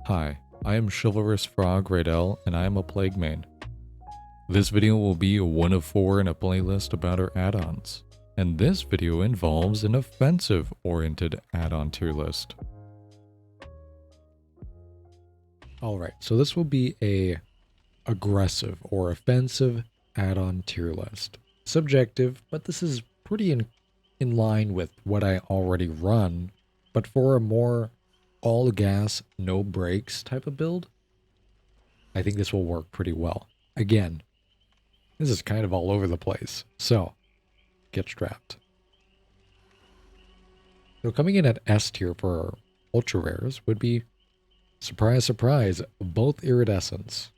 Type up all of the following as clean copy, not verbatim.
Hi, I am Chivalrous Frog Raydel, and I am a Plague main. This video will be one of 4 in a playlist about our add-ons, and this video involves an offensive-oriented add-on tier list. Alright, so this will be a aggressive or offensive add-on tier list. Subjective, but this is pretty in line with what I already run, but for a more all gas, no brakes type of build, I think this will work pretty well. Again, this is kind of all over the place, so get strapped. So coming in at S tier for ultra rares would be, surprise, surprise, both Iridescence.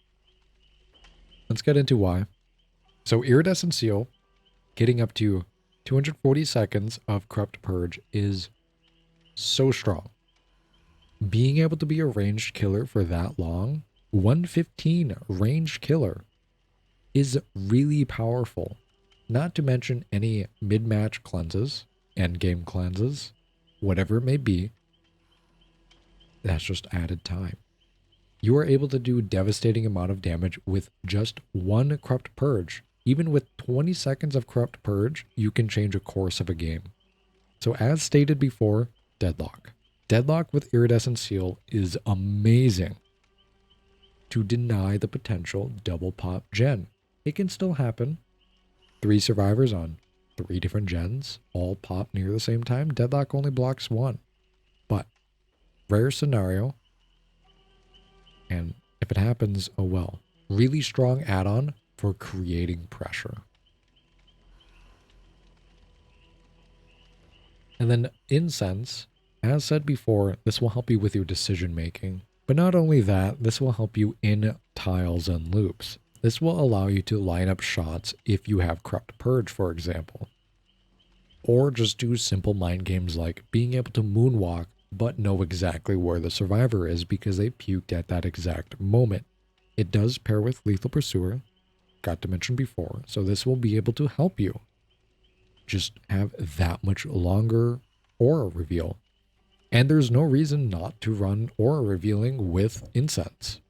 Let's get into why. So Iridescent Seal, getting up to 240 seconds of Corrupt Purge is so strong. Being able to be a ranged killer for that long, 115 ranged killer, is really powerful. Not to mention any mid-match cleanses, endgame cleanses, whatever it may be, that's just added time. You are able to do a devastating amount of damage with just one Corrupt Purge. Even with 20 seconds of Corrupt Purge, you can change a course of a game. So as stated before, Deadlock. Deadlock with Iridescent Seal is amazing to deny the potential double pop gen. It can still happen. 3 survivors on 3 different gens all pop near the same time. Deadlock only blocks 1. But rare scenario, and if it happens, oh well. Really strong add-on for creating pressure. And then Incense, as said before, this will help you with your decision making. But not only that, this will help you in tiles and loops. This will allow you to line up shots if you have Corrupt Purge, for example. Or just do simple mind games like being able to moonwalk but know exactly where the survivor is because they puked at that exact moment. It does pair with Lethal Pursuer, got to mention before, so this will be able to help you just have that much longer aura reveal. And there's no reason not to run aura revealing with Incense,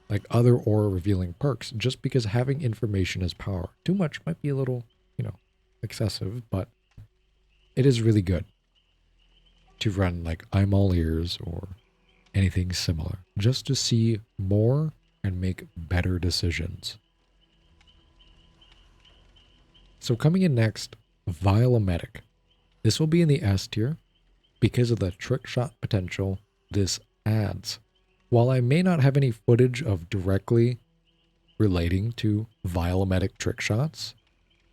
like other aura revealing perks, just because having information is power. Too much might be a little, excessive, but it is really good to run like I'm all ears or anything similar, just to see more and make better decisions. So coming in next, Vile Emetic. This will be in the S tier because of the trick shot potential this adds. While I may not have any footage of directly relating to Vile Emetic trick shots,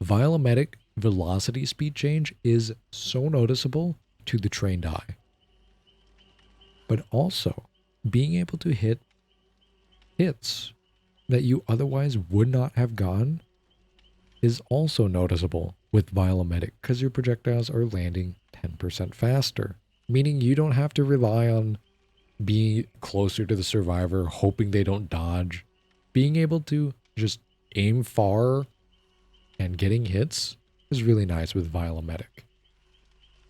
Vile Emetic velocity speed change is so noticeable to the trained eye. But also, being able to hit hits that you otherwise would not have gotten is also noticeable with Vile Emetic because your projectiles are landing 10% faster, meaning you don't have to rely on being closer to the survivor, hoping they don't dodge. Being able to just aim far and getting hits is really nice with Vile Emetic.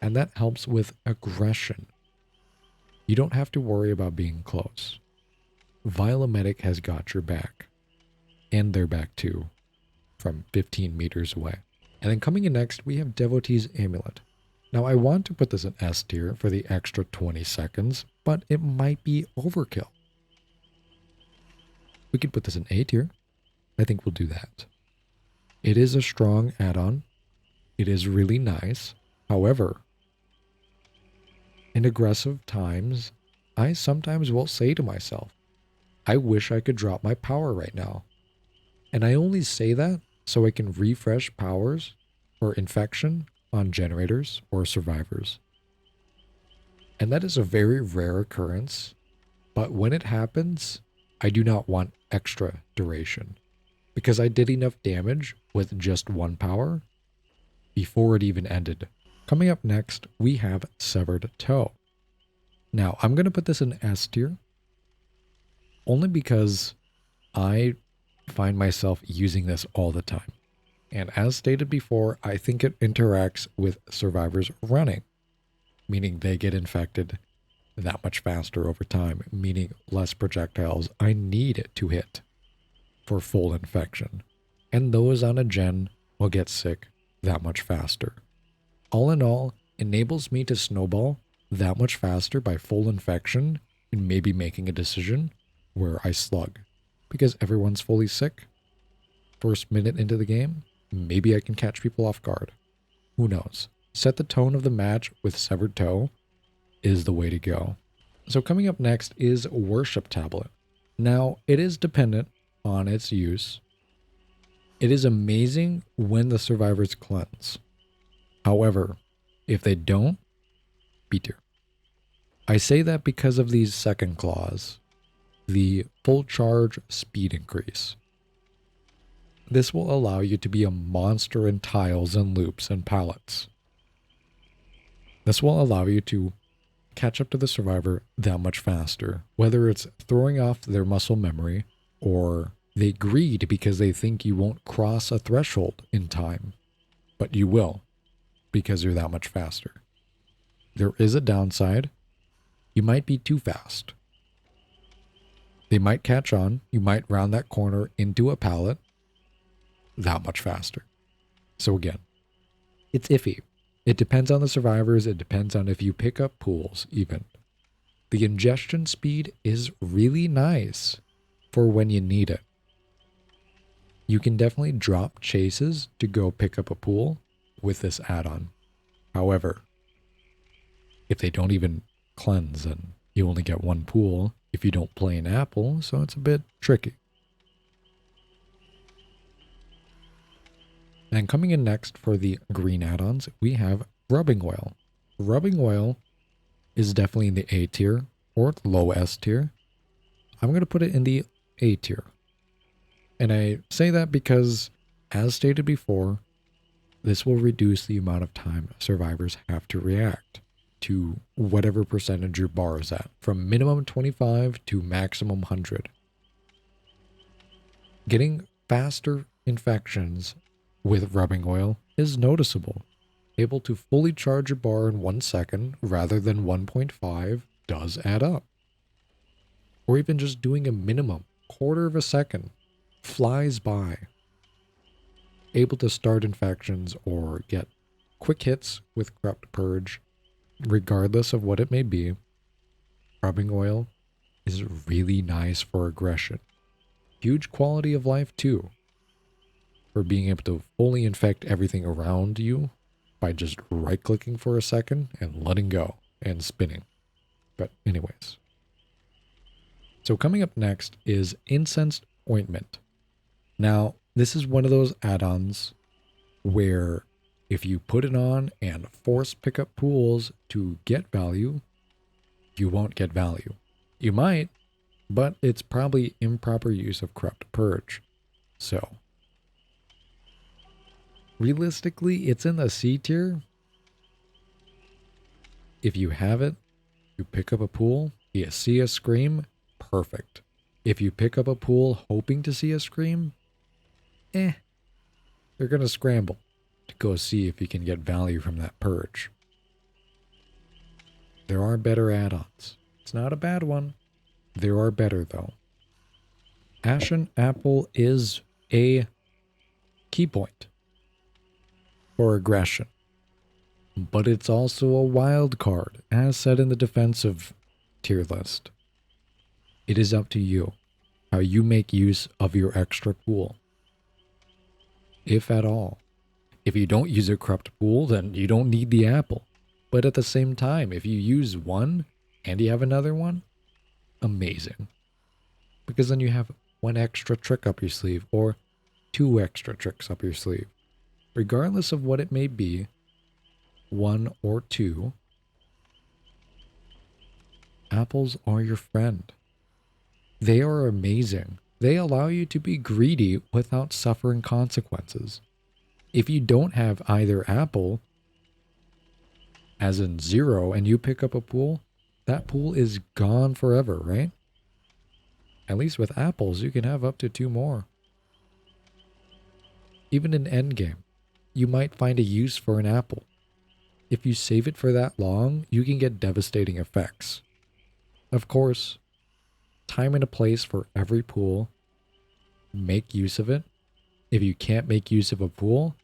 And that helps with aggression. You don't have to worry about being close. Vile Emetic has got your back, and their back too, from 15 meters away. And then coming in next, we have Devotee's Amulet. Now I want to put this in S tier for the extra 20 seconds, but it might be overkill. We could put this in A tier. I think we'll do that. It is a strong add-on. It is really nice. However, in aggressive times, I sometimes will say to myself, I wish I could drop my power right now. And I only say that so I can refresh powers or infection on generators or survivors. And that is a very rare occurrence, but when it happens, I do not want extra duration because I did enough damage with just one power before it even ended. Coming up next, we have Severed Toe. Now, I'm going to put this in S tier only because I find myself using this all the time. And as stated before, I think it interacts with survivors running, meaning they get infected, that much faster over time, meaning less projectiles I need to hit for full infection. And those on a gen will get sick that much faster. All in all, enables me to snowball that much faster by full infection and maybe making a decision where I slug. Because everyone's fully sick, first minute into the game, maybe I can catch people off guard. Who knows? Set the tone of the match with Severed Toe is the way to go. So coming up next is Worship Tablet. Now, it is dependent on its use. It is amazing when the survivors cleanse. However, if they don't, B tier. I say that because of these second clause, the full charge speed increase. This will allow you to be a monster in tiles and loops and pallets. This will allow you to catch up to the survivor that much faster, whether it's throwing off their muscle memory or they greed because they think you won't cross a threshold in time, but you will because you're that much faster. There is a downside. You might be too fast. They might catch on. You might round that corner into a pallet that much faster. So again, it's iffy. It depends on the survivors. It depends on if you pick up pools even. The ingestion speed is really nice for when you need it. You can definitely drop chases to go pick up a pool with this add-on. However, if they don't even cleanse and you only get one pool if you don't play an apple, so it's a bit tricky. And coming in next for the green add-ons, we have Rubbing Oil. Rubbing Oil is definitely in the A tier or low S tier. I'm going to put it in the A tier. And I say that because, as stated before, this will reduce the amount of time survivors have to react to whatever percentage your bar is at, from minimum 25 to maximum 100. Getting faster infections with rubbing oil is noticeable. Able to fully charge your bar in 1 second rather than 1.5 does add up. Or even just doing a minimum, quarter of a second, flies by. Able to start infections or get quick hits with Corrupt Purge, regardless of what it may be. Rubbing oil is really nice for aggression. Huge quality of life too, for being able to fully infect everything around you by just right-clicking for a second and letting go and spinning. But anyways. So coming up next is Incensed Ointment. Now, this is one of those add-ons where if you put it on and force pickup pools to get value, you won't get value. You might, but it's probably improper use of Corrupt Purge. So, realistically, it's in the C tier. If you have it, you pick up a pool, you see a scream, perfect. If you pick up a pool hoping to see a scream, they're going to scramble to go see if you can get value from that purge. There are better add-ons. It's not a bad one. There are better, though. Ashen Apple is a key point for aggression, but it's also a wild card, as said in the defensive tier list. It is up to you how you make use of your extra pool, if at all. If you don't use a corrupt pool, then you don't need the apple. But at the same time, if you use one and you have another one, amazing. Because then you have one extra trick up your sleeve or two extra tricks up your sleeve. Regardless of what it may be, one or two, apples are your friend. They are amazing. They allow you to be greedy without suffering consequences. If you don't have either apple, as in 0, and you pick up a pool, that pool is gone forever, right? At least with apples, you can have up to 2 more. Even in endgame, you might find a use for an apple. If you save it for that long, you can get devastating effects. Of course, time and a place for every pool. Make use of it. If you can't make use of a pool,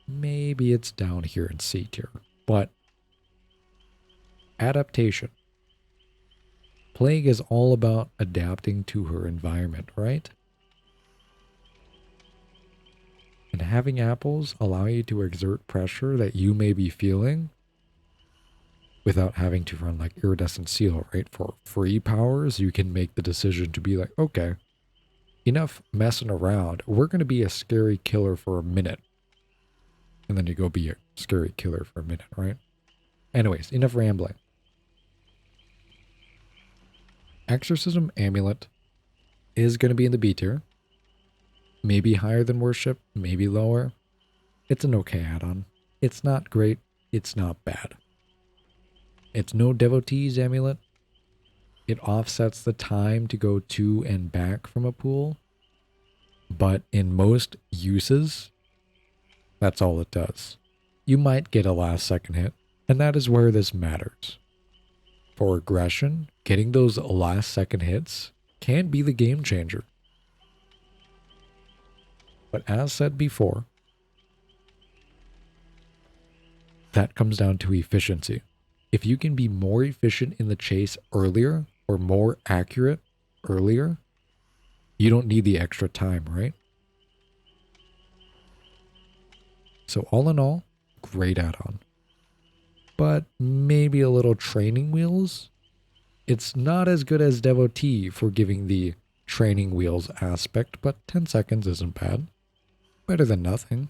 maybe it's down here in C tier. But adaptation. Plague is all about adapting to her environment, right? And having apples allow you to exert pressure that you may be feeling without having to run like Iridescent Seal, right? For free powers, you can make the decision to be like, okay, enough messing around. We're going to be a scary killer for a minute. And then you go be a scary killer for a minute, right? Anyways, enough rambling. Exorcism Amulet is going to be in the B tier. Maybe higher than Worship, maybe lower. It's an okay add-on. It's not great. It's not bad. It's no Devotee's Amulet. It offsets the time to go to and back from a pool. But in most uses, that's all it does. You might get a last second hit, and that is where this matters. For aggression, getting those last second hits can be the game changer. But as said before, that comes down to efficiency. If you can be more efficient in the chase earlier or more accurate earlier, you don't need the extra time, right? So all in all, great add-on. But maybe a little training wheels. It's not as good as Devotee for giving the training wheels aspect, but 10 seconds isn't bad. Better than nothing.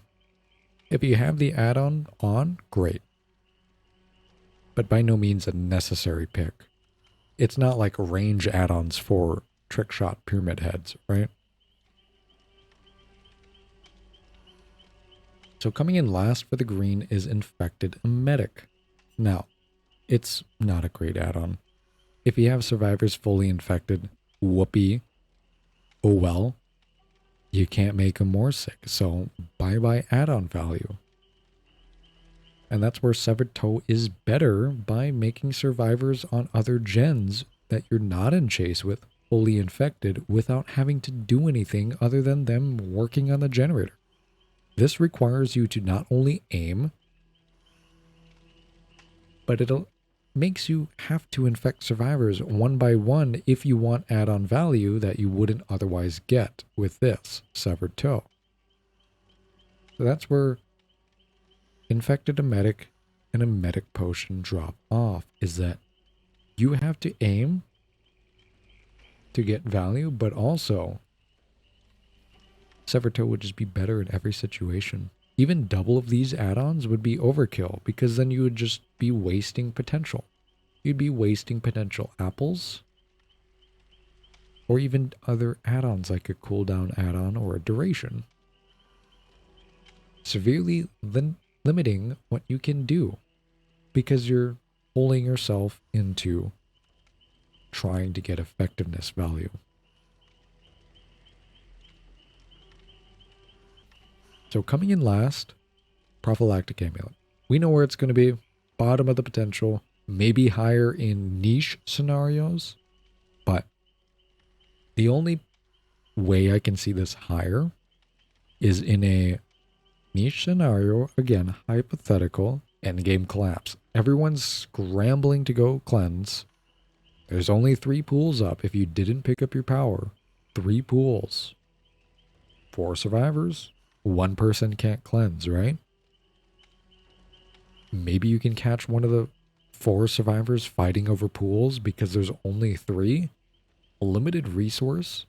If you have the add-on on, great. But by no means a necessary pick. It's not like range add-ons for trick shot pyramid heads, right? So coming in last for the green is Infected Emetic. Now, it's not a great add-on. If you have survivors fully infected, whoopee. Oh well. You can't make them more sick, so bye-bye add-on value. And that's where Severed Toe is better by making survivors on other gens that you're not in chase with fully infected without having to do anything other than them working on the generator. This requires you to not only aim, but it makes you have to infect survivors one by one if you want add-on value that you wouldn't otherwise get with this Severed Toe. So that's where Infected Emetic and Emetic Potion drop off, is that you have to aim to get value, but also Severed Toe would just be better in every situation. Even double of these add-ons would be overkill, because then you would just be wasting potential. You'd be wasting potential apples, or even other add-ons like a cooldown add-on or a duration. Severely limiting what you can do, because you're pulling yourself into trying to get effectiveness value. So coming in last, Prophylactic Amulet. We know where it's going to be. Bottom of the potential. Maybe higher in niche scenarios. But the only way I can see this higher is in a niche scenario. Again, hypothetical. Endgame collapse. Everyone's scrambling to go cleanse. There's only 3 pools up if you didn't pick up your power. 3 pools. 4 survivors. 1 person can't cleanse, right? Maybe you can catch one of the 4 survivors fighting over pools because there's only 3. A limited resource.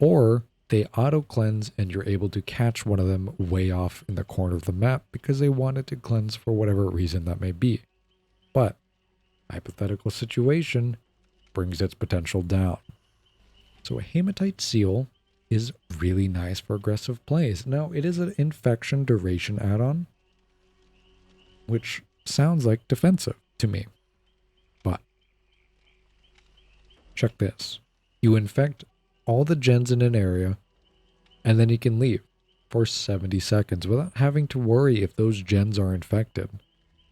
Or they auto cleanse and you're able to catch one of them way off in the corner of the map because they wanted to cleanse for whatever reason that may be. But hypothetical situation brings its potential down. So a Hematite Seal is really nice for aggressive plays. Now, it is an infection duration add-on, which sounds like defensive to me. But check this. You infect all the gens in an area, and then you can leave for 70 seconds without having to worry if those gens are infected.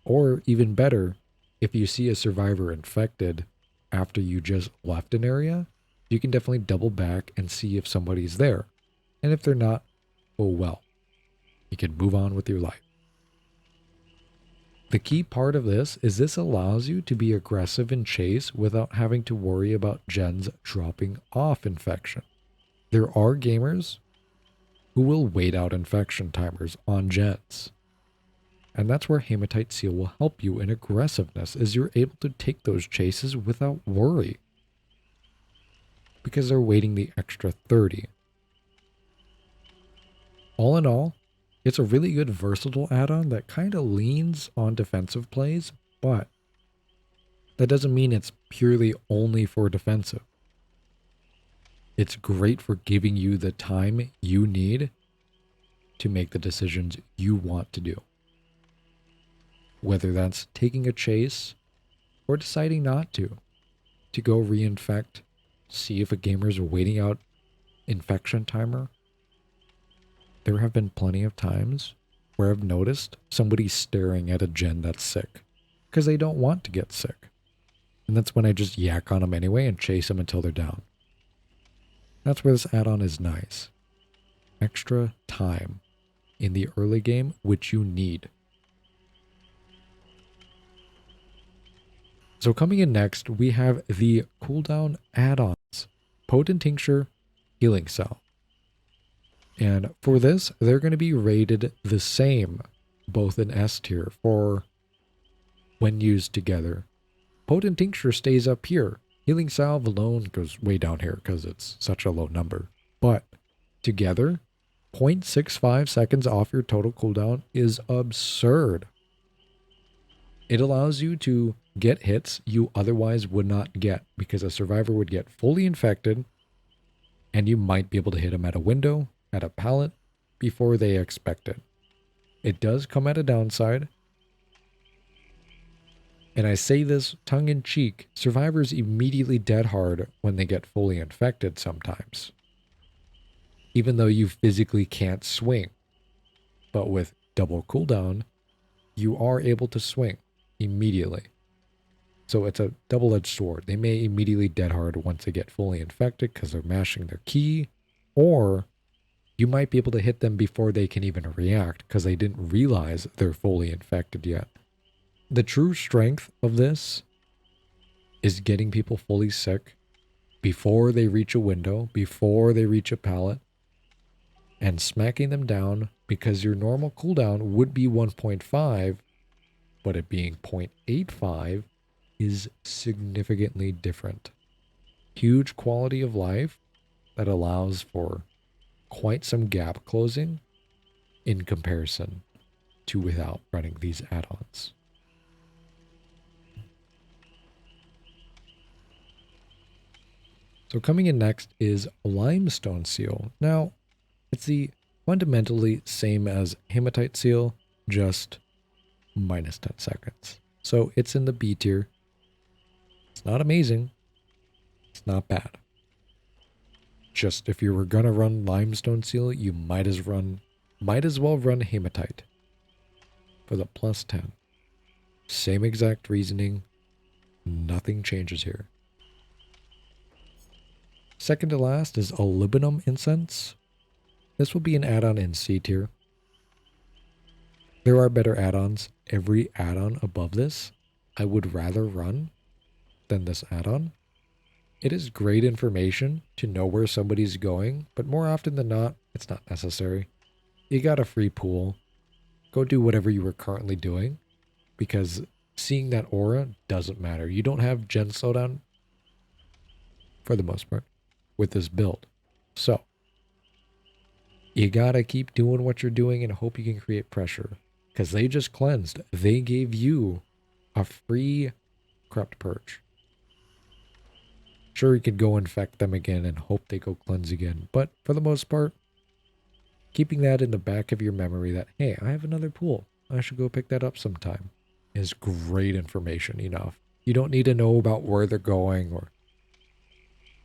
Or even better, if you see a survivor infected, after you just left an area, you can definitely double back and see if somebody's there. And if they're not, oh well. You can move on with your life. The key part of this is this allows you to be aggressive in chase without having to worry about gens dropping off infection. There are gamers who will wait out infection timers on gens. And that's where Hematite Seal will help you in aggressiveness, as you're able to take those chases without worry. Because they're waiting the extra 30. All in all, it's a really good versatile add-on that kind of leans on defensive plays, but that doesn't mean it's purely only for defensive. It's great for giving you the time you need to make the decisions you want to do. Whether that's taking a chase or deciding not to go reinfect, see if a gamer's waiting out infection timer. There have been plenty of times where I've noticed somebody staring at a gen that's sick because they don't want to get sick. And that's when I just yak on them anyway and chase them until they're down. That's where this add-on is nice. Extra time in the early game, which you need. So coming in next, we have the cooldown add-ons. Potent Tincture, Healing Salve. And for this, they're going to be rated the same, both in S tier, for when used together. Potent Tincture stays up here. Healing Salve alone goes way down here because it's such a low number. But together, 0.65 seconds off your total cooldown is absurd. It allows you to get hits you otherwise would not get because a survivor would get fully infected and you might be able to hit them at a window, at a pallet, before they expect it. It does come at a downside. And I say this tongue-in-cheek, survivors immediately dead hard when they get fully infected sometimes. Even though you physically can't swing. But with double cooldown, you are able to swing immediately. So it's a double-edged sword. They may immediately dead hard once they get fully infected because they're mashing their key, or you might be able to hit them before they can even react because they didn't realize they're fully infected yet. The true strength of this is getting people fully sick before they reach a window, before they reach a pallet, and smacking them down because your normal cooldown would be 1.5, but it being 0.85 is significantly different. Huge quality of life that allows for quite some gap closing in comparison to without running these add-ons. So coming in next is Limestone Seal. Now, it's the fundamentally same as Hematite Seal, just minus 10 seconds. So it's in the B tier. It's not amazing. It's not bad. Just if you were gonna run Limestone Seal, you might as well run Hematite for the plus 10. Same exact reasoning. Nothing changes here. Second to last is Olibanum Incense. This will be an add-on in C tier. There are better add-ons. Every add-on above this, I would rather run than this add-on. It is great information to know where somebody's going, but more often than not, it's not necessary. You got a free pool. Go do whatever you were currently doing, because seeing that aura doesn't matter. You don't have gen slowdown, for the most part, with this build. So, you gotta keep doing what you're doing and hope you can create pressure, because they just cleansed. They gave you a free Corrupt Purge. Sure, you could go infect them again and hope they go cleanse again, but for the most part, keeping that in the back of your memory that, hey, I have another pool, I should go pick that up sometime, is great information enough. You don't need to know about where they're going or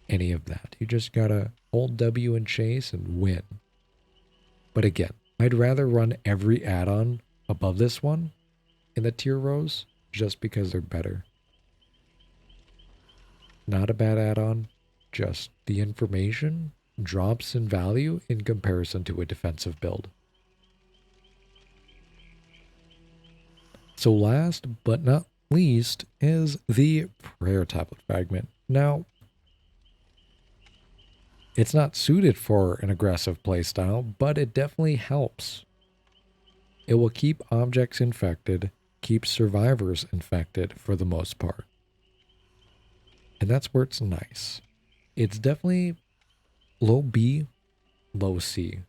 any of that. You just gotta hold W and chase and win. But again, I'd rather run every add-on above this one in the tier rows just because they're better. Not a bad add-on, just the information drops in value in comparison to a defensive build. So last but not least is the Prayer Tablet Fragment. Now, it's not suited for an aggressive playstyle, but it definitely helps. It will keep objects infected, keep survivors infected for the most part. And that's where it's nice. It's definitely low B, low C.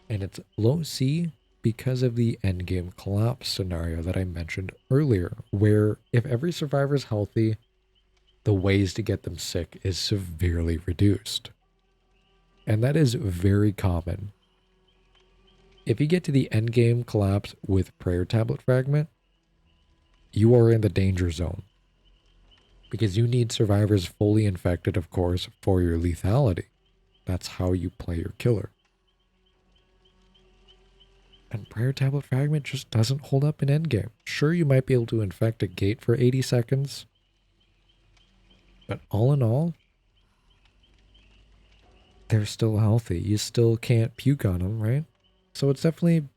And it's low C because of the endgame collapse scenario that I mentioned earlier, where if every survivor is healthy, the ways to get them sick is severely reduced. And that is very common. If you get to the endgame collapse with Prayer Tablet Fragment, you are in the danger zone. Because you need survivors fully infected, of course, for your lethality. That's how you play your killer. And Prayer Tablet Fragment just doesn't hold up in endgame. Sure, you might be able to infect a gate for 80 seconds. But all in all, they're still healthy. You still can't puke on them, right? So it's definitely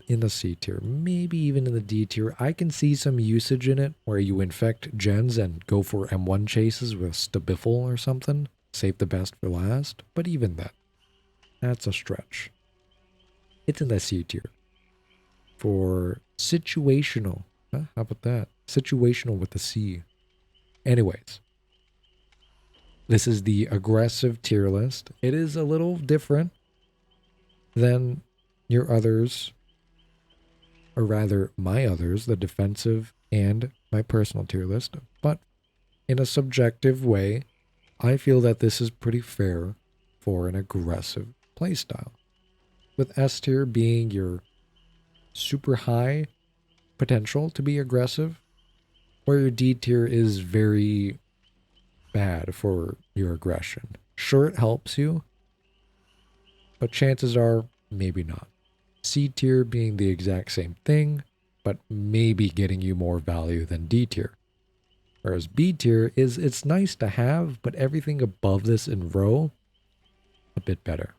in the C tier, maybe even in the D tier. I can see some usage in it where you infect gens and go for M1 chases with Stabiffle or something. Save the best for last. But even that, that's a stretch. It's in the C tier. For situational. Huh? How about that? Situational with the C. Anyways. This is the aggressive tier list. It is a little different than your others. Or rather, my others, the defensive and my personal tier list. But in a subjective way, I feel that this is pretty fair for an aggressive playstyle. With S tier being your super high potential to be aggressive, where your D tier is very bad for your aggression. Sure, it helps you, but chances are maybe not. C tier being the exact same thing, but maybe getting you more value than D tier. Whereas B tier is, it's nice to have, but everything above this in row, a bit better.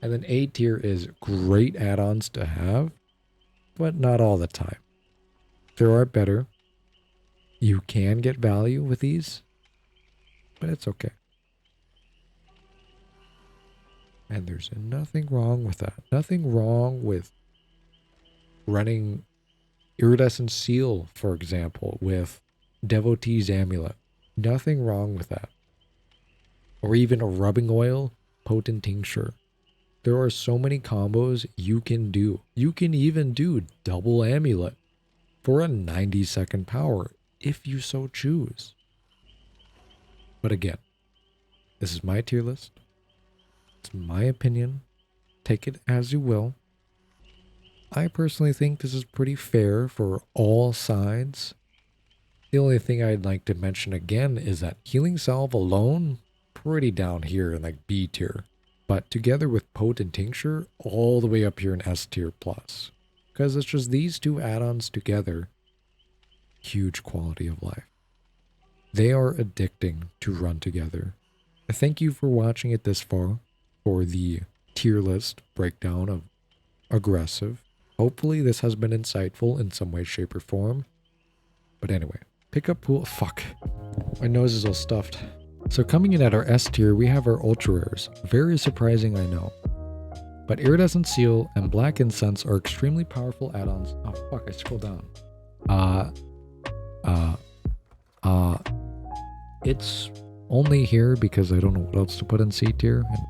And then A tier is great add-ons to have, but not all the time. There are better. You can get value with these, but it's okay. And there's nothing wrong with that. Nothing wrong with running Iridescent Seal, for example, with Devotee's Amulet. Nothing wrong with that. Or even a rubbing oil, potent tincture. There are so many combos you can do. You can even do double amulet for a 90-second power if you so choose. But again, this is my tier list. It's my opinion. Take it as you will. I personally think this is pretty fair for all sides. The only thing I'd like to mention again is that Healing Salve alone, pretty down here in like B tier. But together with Potent Tincture, all the way up here in S tier plus. Because it's just these two add-ons together, huge quality of life. They are addicting to run together. Thank you for watching it this far for the tier list breakdown of aggressive. Hopefully this has been insightful in some way, shape, or form. But anyway, pick up pool. Fuck. My nose is all stuffed. So coming in at our S tier, we have our ultra rares. Very surprising, I know. But Iridescent Seal and Black Incense are extremely powerful add-ons. Oh fuck, I scrolled down. It's only here because I don't know what else to put in C tier. And